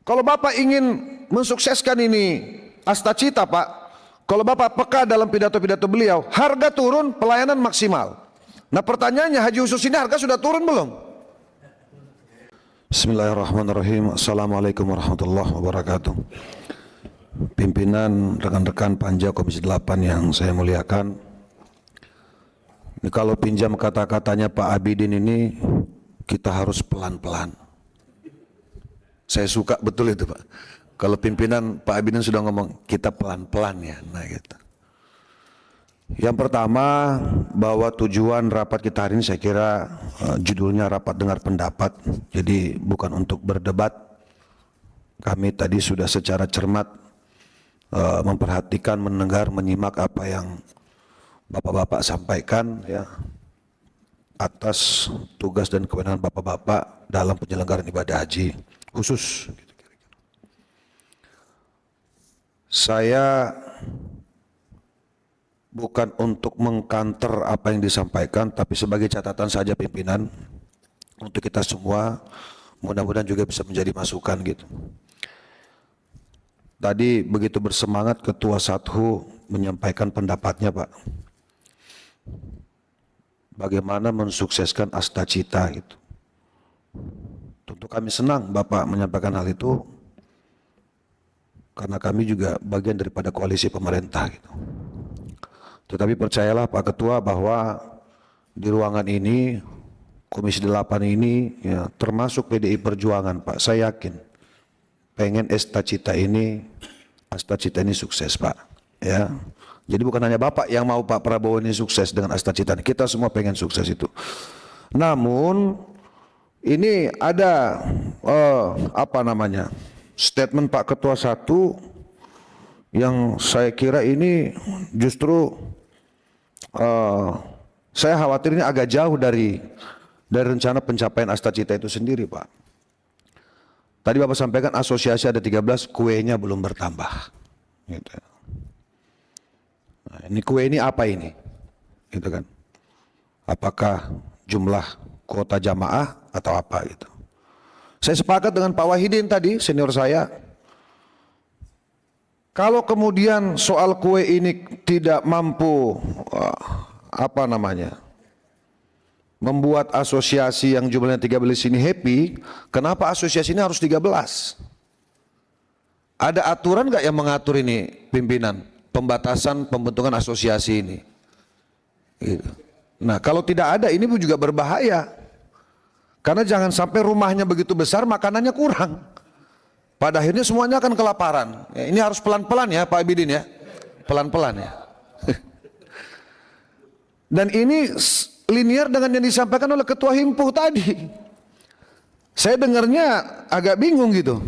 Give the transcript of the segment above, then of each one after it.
Kalau Bapak ingin mensukseskan ini Astacita, Pak, kalau Bapak peka dalam pidato-pidato beliau, harga turun, pelayanan maksimal. Nah pertanyaannya, Haji Usus ini harga sudah turun belum? Bismillahirrahmanirrahim. Assalamualaikum warahmatullahi wabarakatuh. Pimpinan, rekan-rekan Panja Komisi 8 yang saya muliakan. Ini kalau pinjam kata-katanya Pak Abidin ini, kita harus pelan-pelan. Saya suka betul itu, Pak. Kalau pimpinan Pak Abidin sudah ngomong, kita pelan-pelan ya. Nah gitu. Yang pertama, bahwa tujuan rapat kita hari ini saya kira judulnya rapat dengar pendapat. Jadi bukan untuk berdebat. Kami tadi sudah secara cermat memperhatikan, mendengar, menyimak apa yang Bapak-bapak sampaikan ya, atas tugas dan kewenangan Bapak-bapak dalam penyelenggaraan ibadah haji khusus. Saya bukan untuk mengkanter apa yang disampaikan, tapi sebagai catatan saja pimpinan untuk kita semua, mudah-mudahan juga bisa menjadi masukan gitu. Tadi begitu bersemangat Ketua Sathu menyampaikan pendapatnya, Pak. Bagaimana mensukseskan Astacita gitu. Tentu kami senang Bapak menyampaikan hal itu, karena kami juga bagian daripada koalisi pemerintah gitu. Tetapi percayalah Pak Ketua bahwa di ruangan ini, Komisi 8 ini ya, termasuk PDI Perjuangan, Pak, saya yakin pengen Astacita ini sukses, Pak. Ya. Jadi bukan hanya Bapak yang mau Pak Prabowo ini sukses dengan Astacita, kita semua pengen sukses itu. Namun ini ada statement Pak Ketua Satu yang saya kira ini justru saya khawatir ini agak jauh dari rencana pencapaian Astacita itu sendiri, Pak. Tadi Bapak sampaikan asosiasi ada 13, kuenya belum bertambah. Gitu. Nah, ini kue ini apa ini? Gitu kan? Apakah jumlah kuota jamaah atau apa gitu? Saya sepakat dengan Pak Wahidin tadi, senior saya. Kalau kemudian soal kue ini tidak mampu membuat asosiasi yang jumlahnya 13 ini happy, kenapa asosiasi ini harus 13? Ada aturan nggak yang mengatur ini pimpinan? Pembatasan pembentukan asosiasi ini. Gitu. Nah kalau tidak ada ini pun juga berbahaya. Karena jangan sampai rumahnya begitu besar makanannya kurang. Pada akhirnya semuanya akan kelaparan. Ya, ini harus pelan-pelan ya Pak Abidin ya. Pelan-pelan ya. Dan ini linear dengan yang disampaikan oleh Ketua Himpuh tadi. Saya dengarnya agak bingung gitu.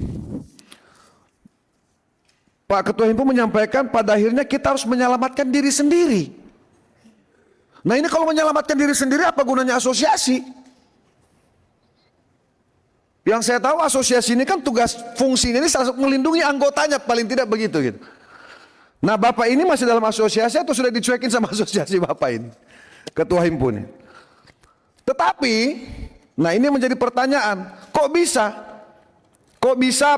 Pak Ketua Himpuh menyampaikan pada akhirnya kita harus menyelamatkan diri sendiri. Nah ini kalau menyelamatkan diri sendiri apa gunanya asosiasi? Yang saya tahu asosiasi ini kan tugas fungsinya ini salah satu melindungi anggotanya, paling tidak begitu gitu. Nah Bapak ini masih dalam asosiasi atau sudah dicuekin sama asosiasi Bapak ini? Ketua Himpuh ini. Tetapi, nah ini menjadi pertanyaan, kok bisa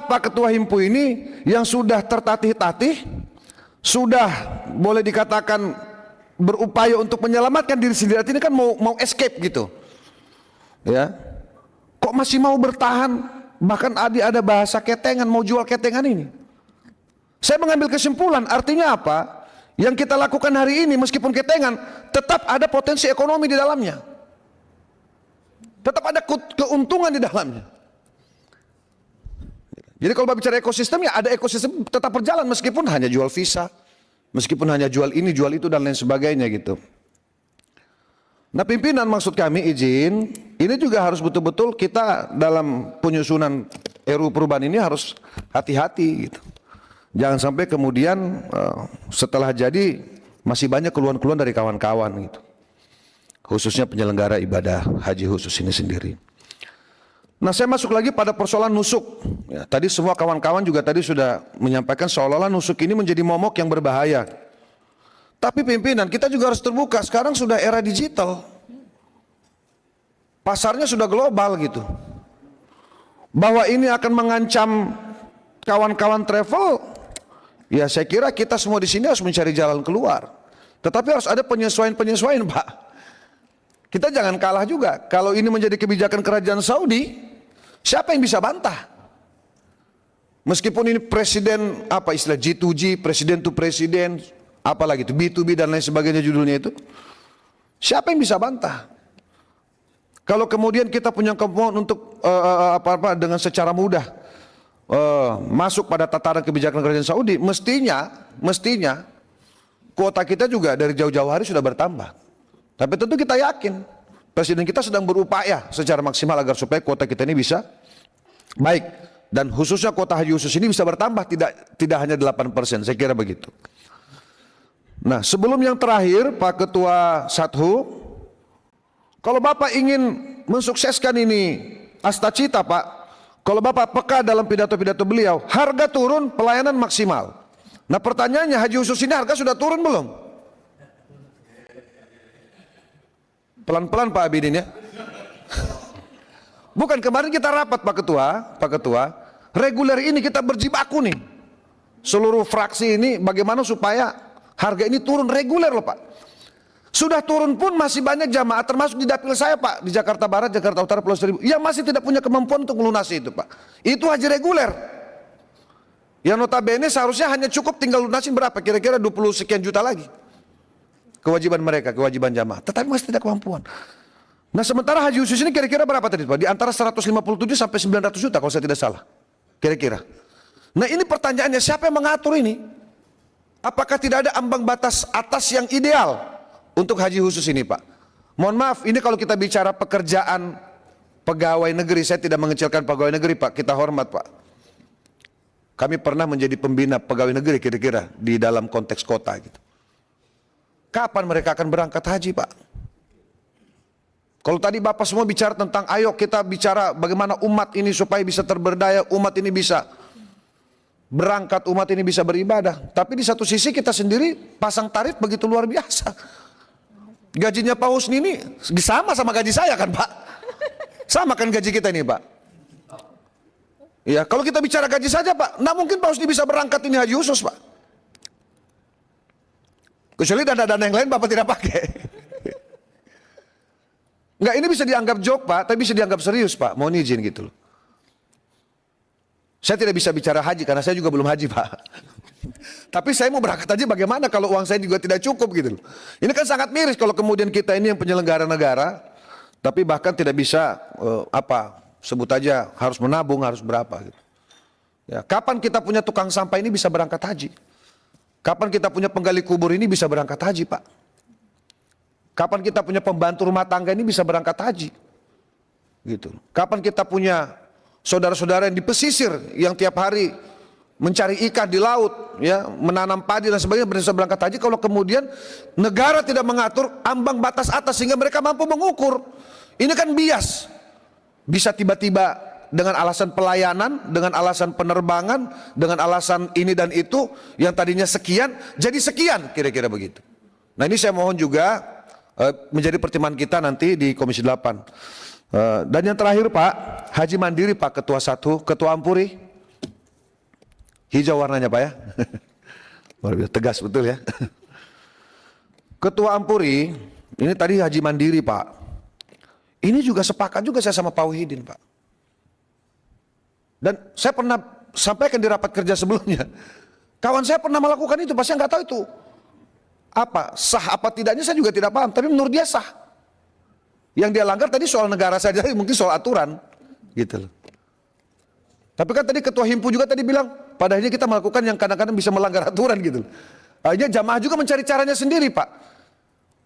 Pak Ketua Himpuh ini yang sudah tertatih-tatih, sudah boleh dikatakan berupaya untuk menyelamatkan diri sendiri, ini kan mau escape gitu. Ya. Kok masih mau bertahan, bahkan ada bahasa ketengan, mau jual ketengan ini. Saya mengambil kesimpulan, artinya apa? Yang kita lakukan hari ini meskipun ketengan, tetap ada potensi ekonomi di dalamnya. Tetap ada keuntungan di dalamnya. Jadi kalau bicara ekosistem, ya ada ekosistem tetap berjalan meskipun hanya jual visa, meskipun hanya jual ini, jual itu dan lain sebagainya gitu. Nah pimpinan, maksud kami izin, ini juga harus betul-betul kita dalam penyusunan RUU perubahan ini harus hati-hati gitu. Jangan sampai kemudian setelah jadi masih banyak keluhan-keluhan dari kawan-kawan gitu. Khususnya penyelenggara ibadah haji khusus ini sendiri. Nah saya masuk lagi pada persoalan nusuk. Ya, tadi semua kawan-kawan juga tadi sudah menyampaikan seolah-olah nusuk ini menjadi momok yang berbahaya. Tapi pimpinan kita juga harus terbuka, sekarang sudah era digital. Pasarnya sudah global gitu. Bahwa ini akan mengancam kawan-kawan travel, ya saya kira kita semua di sini harus mencari jalan keluar. Tetapi harus ada penyesuaian-penyesuaian, Pak. Kita jangan kalah juga. Kalau ini menjadi kebijakan kerajaan Saudi, siapa yang bisa bantah? Meskipun ini presiden, apa istilah G2G, presiden to presiden, apalagi itu B2B dan lain sebagainya judulnya itu. Siapa yang bisa bantah? Kalau kemudian kita punya kemauan untuk dengan secara mudah masuk pada tataran kebijakan kerajaan Saudi, mestinya kuota kita juga dari jauh-jauh hari sudah bertambah. Tapi tentu kita yakin presiden kita sedang berupaya secara maksimal agar supaya kuota kita ini bisa baik, dan khususnya kuota haji khusus ini bisa bertambah, tidak hanya 8%, saya kira begitu. Nah, sebelum yang terakhir, Pak Ketua Sathu, kalau Bapak ingin mensukseskan ini Astacita, Pak, kalau Bapak peka dalam pidato-pidato beliau, harga turun, pelayanan maksimal. Nah, pertanyaannya, haji khusus ini harga sudah turun belum? Pelan-pelan Pak Abidin ya. Bukan, kemarin kita rapat Pak Ketua, reguler ini kita berjibaku nih. Seluruh fraksi ini bagaimana supaya harga ini turun reguler loh Pak. Sudah turun pun masih banyak jamaah, termasuk di dapil saya Pak, di Jakarta Barat, Jakarta Utara, Pulau Seribu, yang masih tidak punya kemampuan untuk melunasi itu Pak. Itu haji reguler. Yang notabene seharusnya hanya cukup tinggal lunasin berapa? Kira-kira 20 sekian juta lagi. Kewajiban mereka, kewajiban jamaah. Tetapi masih tidak kemampuan. Nah, sementara haji khusus ini kira-kira berapa tadi Pak? Di antara 157 sampai 900 juta kalau saya tidak salah. Kira-kira. Nah, ini pertanyaannya, siapa yang mengatur ini? Apakah tidak ada ambang batas atas yang ideal untuk haji khusus ini Pak? Mohon maaf, ini kalau kita bicara pekerjaan pegawai negeri, saya tidak mengecilkan pegawai negeri Pak, kita hormat Pak. Kami pernah menjadi pembina pegawai negeri kira-kira di dalam konteks kota gitu. Kapan mereka akan berangkat haji Pak? Kalau tadi Bapak semua bicara tentang ayo kita bicara bagaimana umat ini supaya bisa terberdaya, umat ini bisa berangkat, umat ini bisa beribadah. Tapi di satu sisi kita sendiri pasang tarif begitu luar biasa. Gajinya Pak Husni ini sama gaji saya kan Pak? Sama kan gaji kita ini Pak? Ya, kalau kita bicara gaji saja Pak, nah mungkin Pak Husni bisa berangkat ini haji khusus Pak. Kecuali dana-dana yang lain Bapak tidak pakai. Enggak, ini bisa dianggap joke Pak, tapi bisa dianggap serius Pak, mohon izin gitu loh. Saya tidak bisa bicara haji karena saya juga belum haji Pak. Tapi saya mau berangkat haji bagaimana kalau uang saya juga tidak cukup gitu loh. Ini kan sangat miris kalau kemudian kita ini yang penyelenggara negara, tapi bahkan tidak bisa sebut aja harus menabung, harus berapa gitu. Ya, kapan kita punya tukang sampah ini bisa berangkat haji? Kapan kita punya penggali kubur ini bisa berangkat haji Pak? Kapan kita punya pembantu rumah tangga ini bisa berangkat haji? Gitu. Kapan kita punya saudara-saudara yang di pesisir yang tiap hari mencari ikan di laut, ya, menanam padi dan sebagainya bisa berangkat haji kalau kemudian negara tidak mengatur ambang batas atas sehingga mereka mampu mengukur. Ini kan bias. Bisa tiba-tiba dengan alasan pelayanan, dengan alasan penerbangan, dengan alasan ini dan itu yang tadinya sekian jadi sekian, kira-kira begitu. Nah, ini saya mohon juga menjadi pertimbangan kita nanti di Komisi 8. Dan yang terakhir Pak, haji mandiri Pak Ketua Sathu, Ketua Ampuri, hijau warnanya Pak ya. Tegas betul ya. Ketua Ampuri, ini tadi haji mandiri Pak. Ini juga sepakat juga saya sama Pak Wahidin Pak. Dan saya pernah sampaikan di rapat kerja sebelumnya, kawan saya pernah melakukan itu, pasti nggak tahu itu apa sah apa tidaknya, saya juga tidak paham. Tapi menurut dia sah. Yang dia langgar tadi soal negara saja, mungkin soal aturan, gitu loh. Tapi kan tadi Ketua Himpu juga tadi bilang, pada akhirnya kita melakukan yang kadang-kadang bisa melanggar aturan gitu loh. Akhirnya jamaah juga mencari caranya sendiri Pak.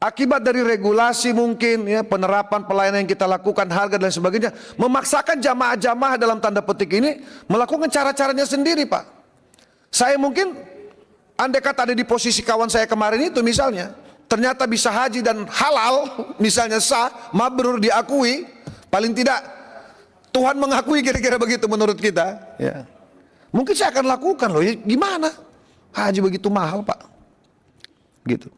Akibat dari regulasi mungkin ya, penerapan pelayanan yang kita lakukan, harga dan sebagainya, memaksakan jamaah-jamaah dalam tanda petik ini melakukan cara-caranya sendiri Pak. Saya mungkin andai kata ada di posisi kawan saya kemarin itu misalnya, ternyata bisa haji dan halal, misalnya sah, mabrur, diakui, paling tidak Tuhan mengakui, kira-kira begitu menurut kita ya. Mungkin saya akan lakukan loh, ya, gimana? Haji begitu mahal Pak. Gitu.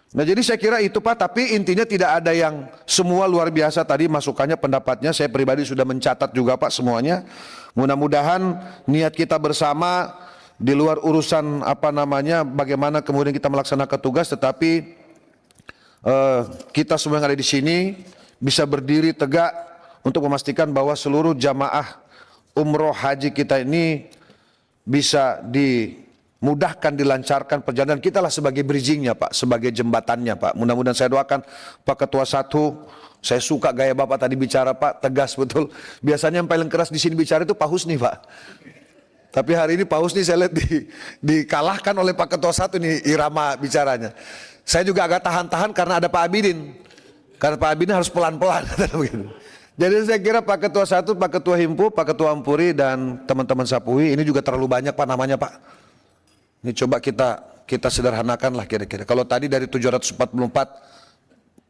Nah jadi saya kira itu Pak, tapi intinya tidak ada yang semua luar biasa tadi masukannya, pendapatnya. Saya pribadi sudah mencatat juga Pak semuanya. Mudah-mudahan niat kita bersama di luar urusan bagaimana kemudian kita melaksanakan tugas, tetapi kita semua yang ada di sini bisa berdiri tegak untuk memastikan bahwa seluruh jamaah umroh haji kita ini bisa dimudahkan, dilancarkan perjalanan. Kita lah sebagai bridgingnya Pak, sebagai jembatannya Pak. Mudah-mudahan saya doakan Pak Ketua Satu. Saya suka gaya Bapak tadi bicara Pak, tegas betul. Biasanya yang paling keras di sini bicara itu Pak Husni Pak. Tapi hari ini Pak Husni saya lihat dikalahkan oleh Pak Ketua Satu nih irama bicaranya. Saya juga agak tahan-tahan karena ada Pak Abidin. Karena Pak Abidin harus pelan-pelan. Jadi saya kira Pak Ketua Satu, Pak Ketua Himpu, Pak Ketua Ampuri dan teman-teman Sapuhi ini juga terlalu banyak Pak namanya Pak. Ini coba kita sederhanakan lah kira-kira. Kalau tadi dari 744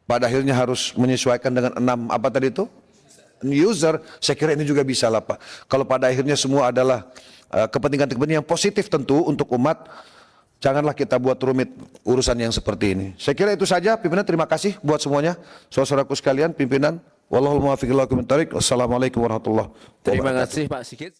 pada akhirnya harus menyesuaikan dengan 6 apa tadi itu? User, saya kira ini juga bisa lah Pak. Kalau pada akhirnya semua adalah kepentingan-kepentingan yang positif tentu untuk umat, janganlah kita buat rumit urusan yang seperti ini. Saya kira itu saja pimpinan, terima kasih buat semuanya. Saudaraku sekalian pimpinan. Wallahul muwaffiq ila aqwamit thoriq. Wassalamualaikum warahmatullahi wabarakatuh. Terima kasih Pak Sigit.